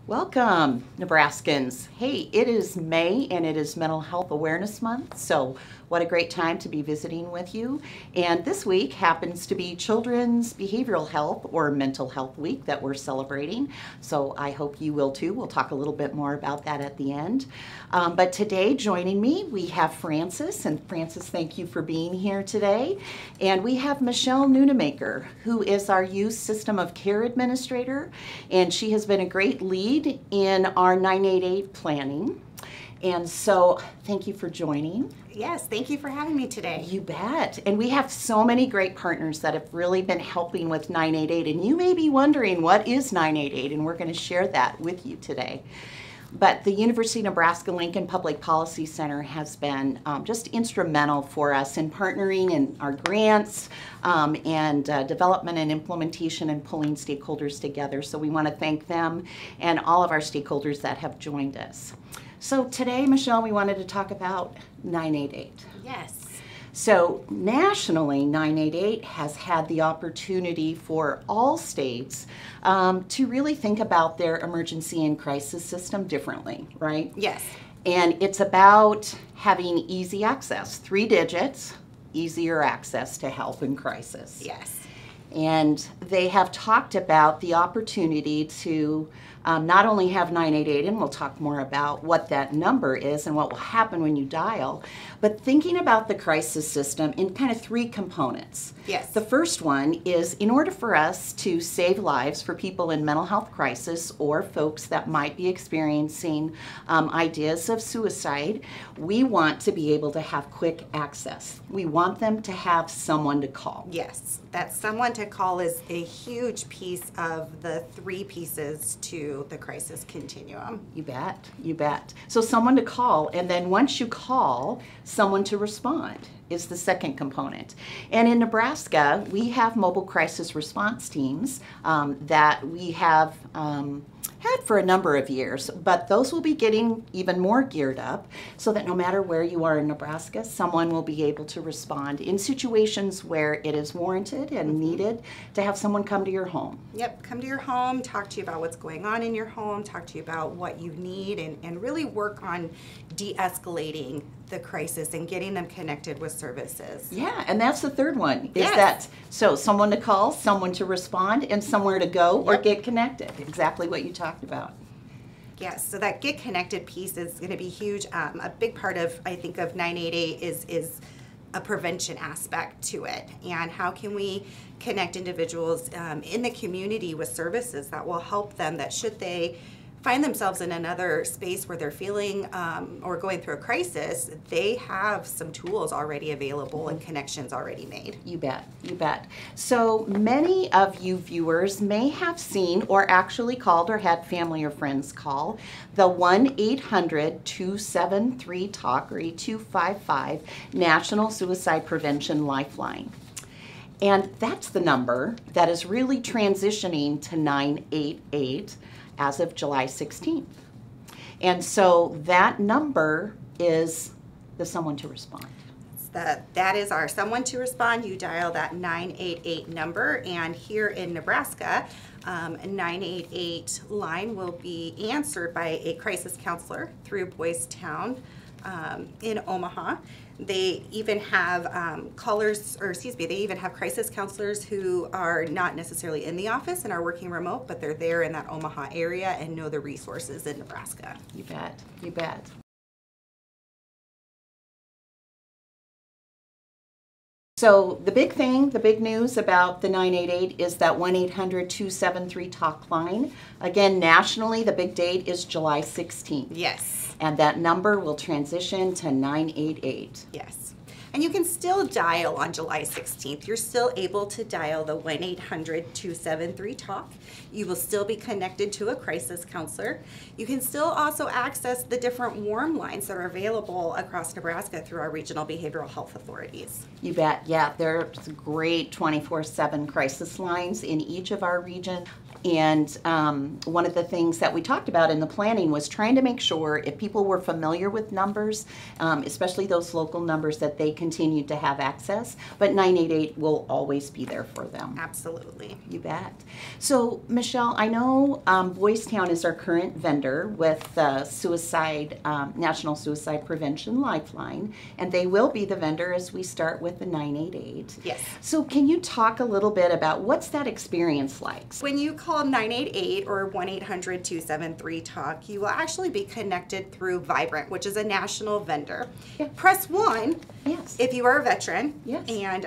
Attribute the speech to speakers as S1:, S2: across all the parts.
S1: Welcome, Nebraskans. Hey, it is May and it is Mental Health Awareness Month, so what a great time to be visiting with you. And this week happens to be Children's Behavioral Health or Mental Health Week that we're celebrating, so I hope you will too. We'll talk a little bit more about that at the end. But today, joining me, we have Frances, and Frances, thank you for being here today. And we have Michelle Nunemaker, who is our Youth System of Care Administrator, and she has been a great lead in our 988 planning. And so thank you for joining.
S2: Yes, thank you for having me today.
S1: You bet. And we have so many great partners that have really been helping with 988. And you may be wondering, what is 988? And we're going to share that with you today. But the University of Nebraska-Lincoln Public Policy Center has been just instrumental for us in partnering in our grants and development and implementation and pulling stakeholders together. So we want to thank them and all of our stakeholders that have joined us. So today, Michelle, we wanted to talk about 988.
S2: Yes.
S1: So nationally, 988 has had the opportunity for all states to really think about their emergency and crisis system differently, right?
S2: Yes.
S1: And it's about having easy access, 3 digits, easier access to help in crisis.
S2: Yes.
S1: And they have talked about the opportunity to not only have 988, and we'll talk more about what that number is and what will happen when you dial, but thinking about the crisis system in kind of 3 components.
S2: Yes.
S1: The first one is, in order for us to save lives for people in mental health crisis or folks that might be experiencing ideas of suicide, we want to be able to have quick access. We want them to have someone to call.
S2: Yes, that someone to call is a huge piece of the 3 pieces to the crisis continuum.
S1: You bet, you bet. So someone to call, and then once you call, someone to respond is the second component. And in Nebraska, we have mobile crisis response teams that we have had for a number of years, but those will be getting even more geared up so that no matter where you are in Nebraska, someone will be able to respond in situations where it is warranted and needed to have someone come to your home.
S2: Yep, come to your home, talk to you about what's going on in your home, talk to you about what you need, and really work on de-escalating the crisis and getting them connected with services.
S1: Yeah, and that's the third one, is that, so someone to call, someone to respond, and somewhere to go or get connected. Exactly what you talked about.
S2: Yes, so that get connected piece is going to be huge. A big part of, I think, of 988 is a prevention aspect to it, and how can we connect individuals in the community with services that will help them, that should they find themselves in another space where they're feeling or going through a crisis, they have some tools already available and connections already made.
S1: You bet, you bet. So many of you viewers may have seen or actually called or had family or friends call the 1-800-273-TALK or 8255 National Suicide Prevention Lifeline. And that's the number that is really transitioning to 988 as of July 16th. And so that number is the someone to respond.
S2: That is our someone to respond. You dial that 988 number, and here in Nebraska, a 988 line will be answered by a crisis counselor through Boys Town in Omaha. They even have they even have crisis counselors who are not necessarily in the office and are working remote, but they're there in that Omaha area and know the resources in Nebraska.
S1: You bet, you bet. So the big thing, the big news about the 988 is that 1-800-273-TALK line. Again, nationally, the big date is July 16th.
S2: Yes.
S1: And that number will transition to 988.
S2: Yes. And you can still dial on July 16th. You're still able to dial the 1-800-273-TALK. You will still be connected to a crisis counselor. You can still also access the different warm lines that are available across Nebraska through our regional behavioral health authorities.
S1: You bet. Yeah, there's great 24/7 crisis lines in each of our regions. And one of the things that we talked about in the planning was trying to make sure if people were familiar with numbers, especially those local numbers, that they continued to have access. But 988 will always be there for them.
S2: Absolutely.
S1: You bet. So, Michelle, I know Boys Town is our current vendor with the National Suicide Prevention Lifeline, and they will be the vendor as we start with the 988.
S2: Yes.
S1: So can you talk a little bit about what's that experience like?
S2: When you call 988 or 1-800-273-TALK, you will actually be connected through Vibrant, which is a national vendor.
S1: Yeah.
S2: Press 1
S1: Yes.
S2: if you are a veteran,
S1: Yes.
S2: and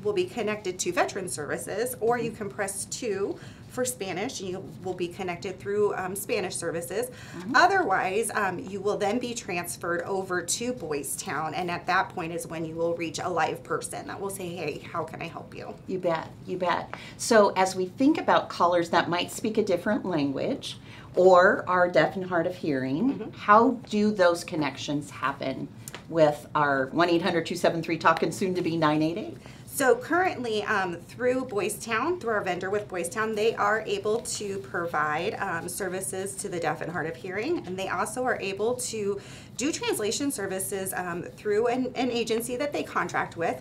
S2: will be connected to Veteran Services, or you can press 2 for Spanish, and you will be connected through Spanish services. Otherwise, you will then be transferred over to Boys Town, and at that point is when you will reach a live person that will say, hey, how can I help you?
S1: You bet, you bet. So as we think about callers that might speak a different language or are deaf and hard of hearing, how do those connections happen with our 1-800-273-TALK and soon to be 988?
S2: So currently, through Boys Town, through our vendor with Boys Town, they are able to provide services to the deaf and hard of hearing, and they also are able to do translation services through an agency that they contract with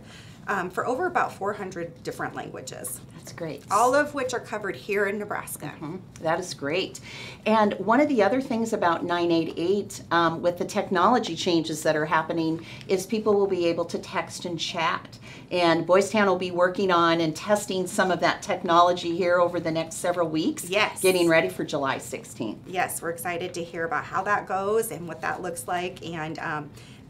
S2: for over about 400 different languages.
S1: That's great.
S2: All of which are covered here in Nebraska.
S1: That is great. And one of the other things about 988 with the technology changes that are happening is people will be able to text and chat. And Boys Town will be working on and testing some of that technology here over the next several weeks.
S2: Yes.
S1: Getting ready for July 16th.
S2: Yes, we're excited to hear about how that goes and what that looks like, and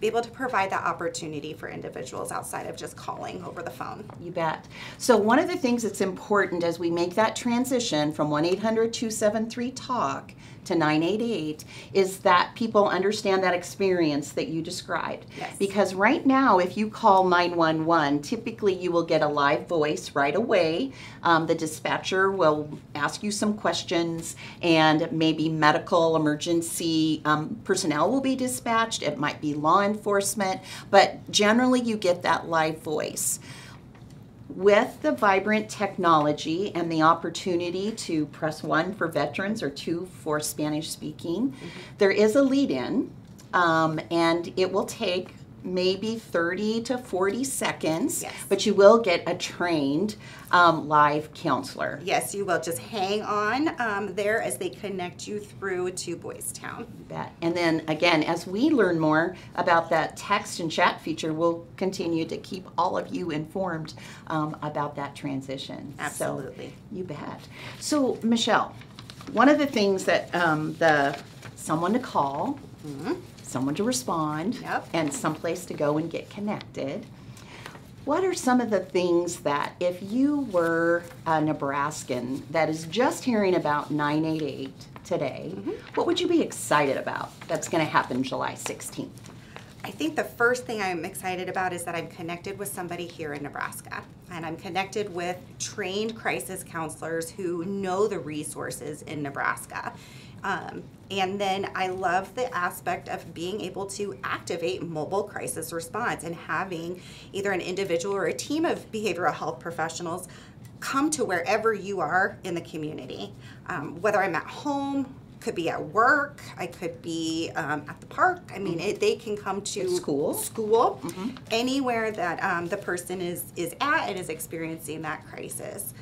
S2: be able to provide that opportunity for individuals outside of just calling over the phone.
S1: You bet. So one of the things that's important as we make that transition from 1-800-273-TALK to 988 is that people understand that experience that you described.
S2: Yes.
S1: Because right now, if you call 911, typically you will get a live voice right away. The dispatcher will ask you some questions, and maybe medical emergency personnel will be dispatched. It might be law enforcement, but generally you get that live voice. With the Vibrant technology and the opportunity to press 1 for veterans or 2 for Spanish speaking, there is a lead-in, and it will take maybe 30 to 40 seconds,
S2: Yes.
S1: but you will get a trained live counselor.
S2: Yes, you will. Just hang on there as they connect you through to Boys Town.
S1: You bet. And then again, as we learn more about that text and chat feature, we'll continue to keep all of you informed about that transition.
S2: Absolutely.
S1: So, you bet. So, Michelle, one of the things that someone to call, someone to respond,
S2: Yep.
S1: and someplace to go and get connected. What are some of the things that if you were a Nebraskan that is just hearing about 988 today, what would you be excited about that's going to happen July 16th?
S2: I think the first thing I'm excited about is that I'm connected with somebody here in Nebraska, and I'm connected with trained crisis counselors who know the resources in Nebraska. And then I love the aspect of being able to activate mobile crisis response and having either an individual or a team of behavioral health professionals come to wherever you are in the community. Whether I'm at home, could be at work, I could be at the park. I mean, they can come to
S1: At school.
S2: Anywhere that the person is at and is experiencing that crisis.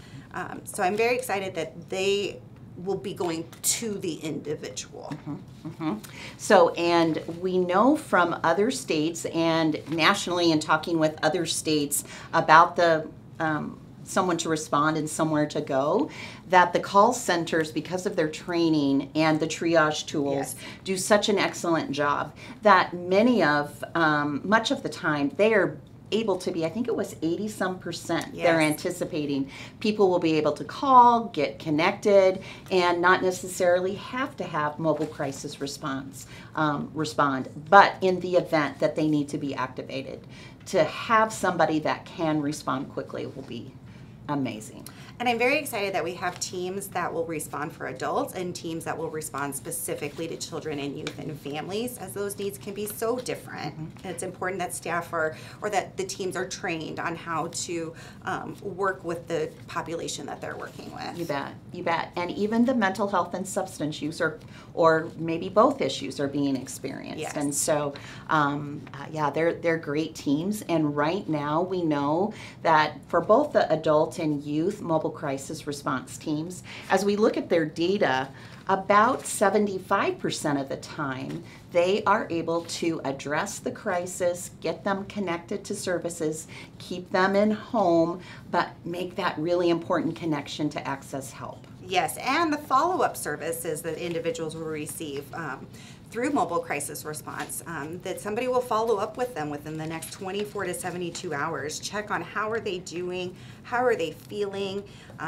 S2: So I'm very excited that they will be going to the individual.
S1: So, and we know from other states and nationally, and talking with other states about the someone to respond and somewhere to go, that the call centers, because of their training and the triage tools,
S2: Yes.
S1: do such an excellent job that much of the time, they are able to be, I think it was 80-some%,
S2: Yes.
S1: they're anticipating people will be able to call, get connected, and not necessarily have to have mobile crisis respond. But in the event that they need to be activated, to have somebody that can respond quickly will be amazing.
S2: And I'm very excited that we have teams that will respond for adults and teams that will respond specifically to children and youth and families, as those needs can be so different. And it's important that staff are, or that the teams are trained on how to work with the population that they're working with.
S1: You bet, you bet. And even the mental health and substance use, or maybe both issues, are being experienced.
S2: Yes.
S1: And so, yeah, they're great teams. And right now we know that for both the adult and youth mobile crisis response teams, as we look at their data, about 75% of the time they are able to address the crisis, get them connected to services, keep them in home, but make that really important connection to access help.
S2: Yes, and the follow-up services that individuals will receive through mobile crisis response, that somebody will follow up with them within the next 24 to 72 hours, check on how are they doing, how are they feeling,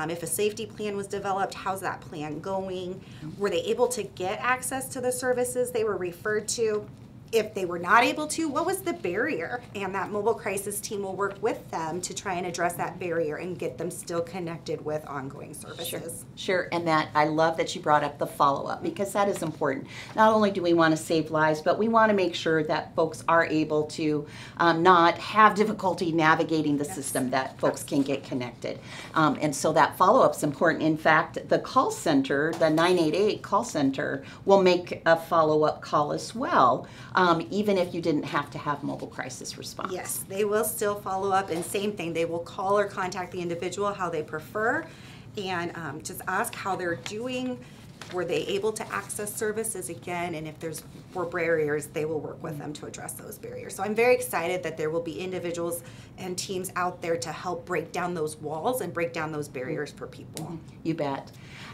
S2: if a safety plan was developed, how's that plan going, were they able to get access to the services they were referred to? If they were not able to, what was the barrier? And that mobile crisis team will work with them to try and address that barrier and get them still connected with ongoing services.
S1: Sure, and that I love that you brought up the follow-up, because that is important. Not only do we want to save lives, but we want to make sure that folks are able to not have difficulty navigating the system, that folks can get connected. And so that follow-up is important. In fact, the call center, the 988 call center, will make a follow-up call as well. Even if you didn't have to have mobile crisis response.
S2: Yes, they will still follow up, and same thing, they will call or contact the individual how they prefer, and just ask how they're doing, were they able to access services again, and if there's were barriers, they will work with them to address those barriers. So I'm very excited that there will be individuals and teams out there to help break down those walls and break down those barriers for people.
S1: You bet.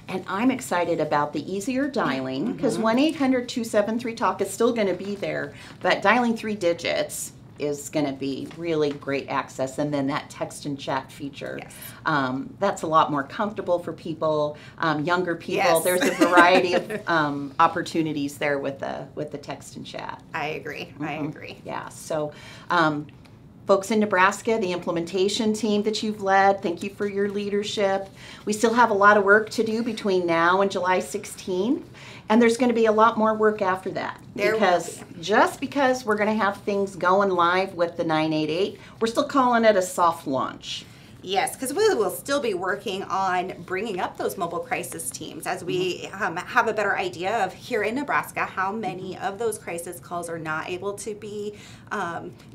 S1: And I'm excited about the easier dialing, because 1-800-273-TALK is still going to be there, but dialing 3 digits is going to be really great access. And then that text and chat feature,
S2: yes.
S1: That's a lot more comfortable for people, younger people.
S2: Yes.
S1: There's a variety of opportunities there with the text and chat.
S2: I agree. I agree.
S1: Yeah. So. Folks in Nebraska, the implementation team that you've led, thank you for your leadership. We still have a lot of work to do between now and July 16th, and there's going to be a lot more work after that. Just because we're going to have things going live with the 988, we're still calling it a soft launch.
S2: Yes, because we will still be working on bringing up those mobile crisis teams as we have a better idea of here in Nebraska how many of those crisis calls are not able to be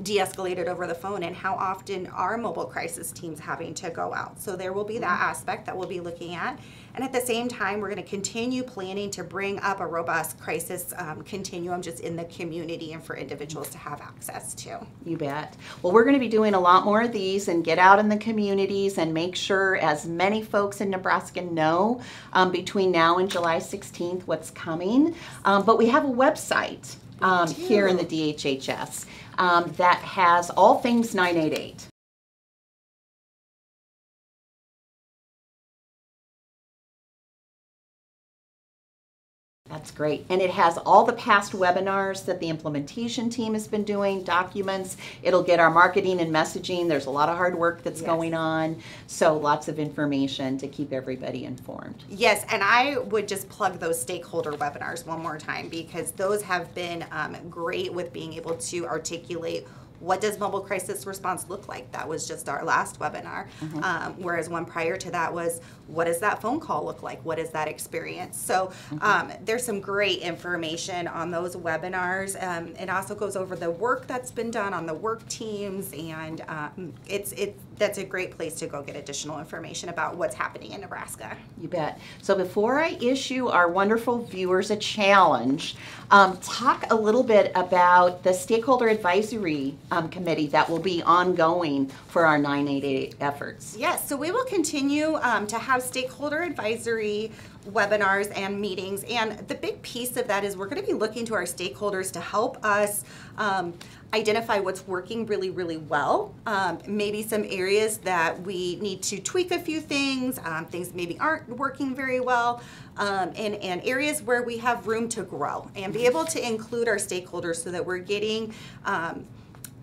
S2: de-escalated over the phone, and how often are mobile crisis teams having to go out. So there will be that aspect that we'll be looking at. And at the same time, we're going to continue planning to bring up a robust crisis continuum just in the community and for individuals to have access to.
S1: You bet. Well, we're going to be doing a lot more of these, and get out in the communities and make sure as many folks in Nebraska know between now and July 16th what's coming. But we have a website here in the DHHS that has all things 988. That's great. And it has all the past webinars that the implementation team has been doing, documents. It'll get our marketing and messaging. There's a lot of hard work that's going on. So lots of information to keep everybody informed.
S2: Yes, and I would just plug those stakeholder webinars one more time, because those have been great with being able to articulate what does mobile crisis response look like. That was just our last webinar. Whereas one prior to that was, what does that phone call look like? What is that experience? So there's some great information on those webinars. It also goes over the work that's been done on the work teams, and that's a great place to go get additional information about what's happening in Nebraska.
S1: You bet. So before I issue our wonderful viewers a challenge, talk a little bit about the stakeholder advisory committee that will be ongoing for our 988 efforts.
S2: Yes, so we will continue to have stakeholder advisory webinars and meetings, and the big piece of that is we're going to be looking to our stakeholders to help us identify what's working really, really well, maybe some areas that we need to tweak a few things, things maybe aren't working very well, and areas where we have room to grow, and be able to include our stakeholders so that we're getting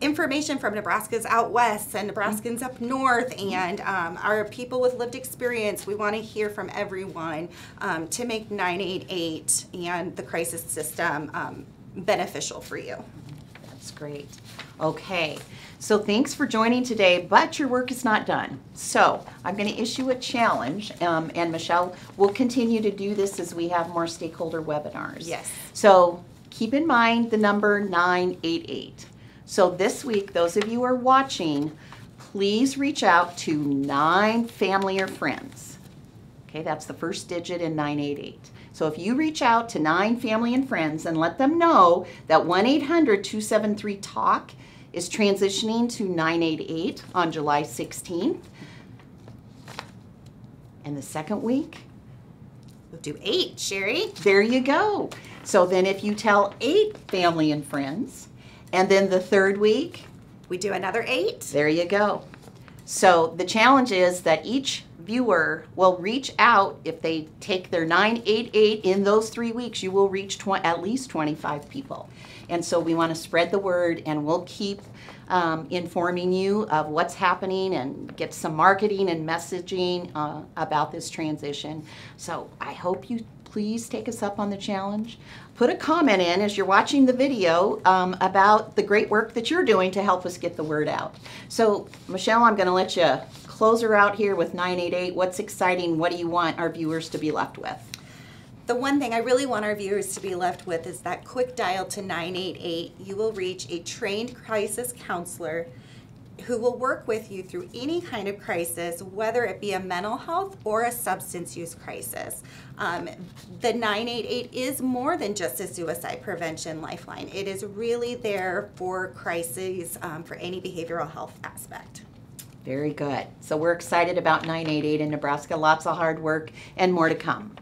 S2: information from Nebraska's out west and Nebraskans up north and our people with lived experience. We want to hear from everyone to make 988 and the crisis system beneficial for you.
S1: That's great. Okay, so thanks for joining today, but your work is not done. So I'm going to issue a challenge, and Michelle will continue to do this as we have more stakeholder webinars.
S2: Yes.
S1: So keep in mind the number 988. So this week, those of you who are watching, please reach out to 9 family or friends. Okay, that's the first digit in 988. So if you reach out to 9 family and friends and let them know that 1-800-273-TALK is transitioning to 988 on July 16th. And the second week,
S2: We'll do 8, Sheri.
S1: there you go. So then if you tell 8 family and friends, and then the third week,
S2: We do another 8.
S1: there you go. So the challenge is that each viewer will reach out. If they take their 988 in those 3 weeks, you will reach at least 25 people. And so we want to spread the word, and we'll keep informing you of what's happening and get some marketing and messaging about this transition. So I hope you please take us up on the challenge. Put a comment in as you're watching the video about the great work that you're doing to help us get the word out. So Michelle, I'm going to let you close her out here with 988. What's exciting? What do you want our viewers to be left with?
S2: The one thing I really want our viewers to be left with is that quick dial to 988. You will reach a trained crisis counselor who will work with you through any kind of crisis, whether it be a mental health or a substance use crisis. The 988 is more than just a suicide prevention lifeline. It is really there for crises, for any behavioral health aspect.
S1: Very good. So we're excited about 988 in Nebraska. Lots of hard work and more to come.